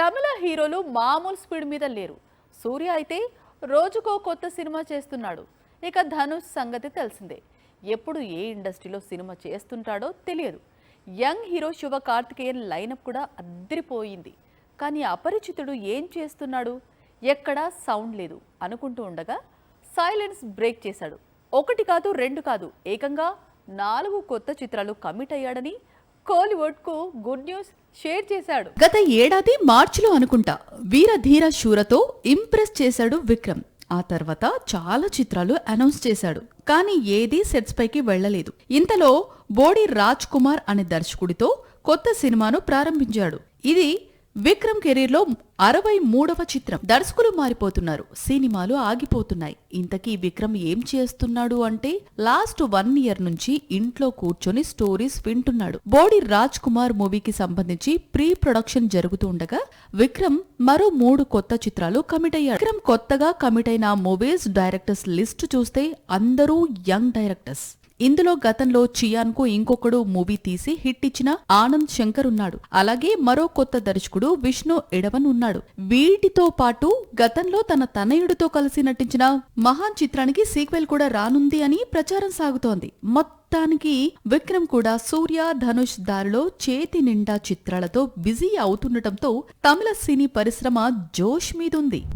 తమిళ హీరోలు మామూలు స్పీడ్ మీద లేరు. సూర్య అయితే రోజుకో కొత్త సినిమా చేస్తున్నాడు. ఇక ధనుష్ సంగతి తెలిసిందే. ఎప్పుడు ఏ ఇండస్ట్రీలో సినిమా చేస్తుంటాడో తెలియదు. Young hero Shiva Karthikeyan lineup కూడా అద్దరిపోయింది. కానీ అపరిచితుడు ఏం చేస్తున్నాడు, ఎక్కడా సౌండ్ లేదు అనుకుంటూ ఉండగా సైలెన్స్ బ్రేక్ చేశాడు. ఒకటి కాదు, రెండు కాదు, ఏకంగా 4 కొత్త చిత్రాలు కమిట్ అయ్యాడని కోలీవుడ్ కు గుడ్ న్యూస్ షేర్ చేశాడు. గత ఏడాది మార్చిలో అనుకుంటా వీరధీర శూరతో ఇంప్రెస్ చేశాడు విక్రమ్. ఆ తర్వాత చాలా చిత్రాలు అనౌన్స్ చేశాడు, కానీ ఏదీ సెట్స్ పైకి వెళ్లలేదు. ఇంతలో బోడి రాజ్ కుమార్ అనే దర్శకుడితో కొత్త సినిమాను ప్రారంభించాడు. ఇది విక్రమ్ కెరీర్ లో 63వ చిత్రం. దర్శకులు మారిపోతున్నారు, సినిమాలు ఆగిపోతున్నాయి. ఇంతకీ విక్రమ్ ఏం చేస్తున్నాడు అంటే లాస్ట్ 1 ఇయర్ నుంచి ఇంట్లో కూర్చొని స్టోరీస్ వింటున్నాడు. బోడి రాజ్ కుమార్ మూవీకి సంబంధించి ప్రీ ప్రొడక్షన్ జరుగుతూ ఉండగా విక్రమ్ మరో 3 కొత్త చిత్రాలు కమిట్ అయ్యాడు. విక్రమ్ కొత్తగా కమిట్ అయిన మూవీస్ డైరెక్టర్స్ లిస్ట్ చూస్తే అందరూ యంగ్ డైరెక్టర్స్. ఇందులో గతంలో చియాన్ కు ఇంకొకడు మూవీ తీసి హిట్ ఇచ్చిన ఆనంద్ శంకర్ ఉన్నాడు. అలాగే మరో కొత్త దర్శకుడు విష్ణు ఎడవన్ ఉన్నాడు. వీటితో పాటు గతంలో తన తనయుడితో కలిసి నటించిన మహాన్ చిత్రానికి సీక్వెల్ కూడా రానుంది అని ప్రచారం సాగుతోంది. మొత్తానికి విక్రమ్ కూడా సూర్య ధనుష్ దారిలో చేతి నిండా చిత్రాలతో బిజీ అవుతుండటంతో తమిళ సినీ పరిశ్రమ జోష్ మీదుంది.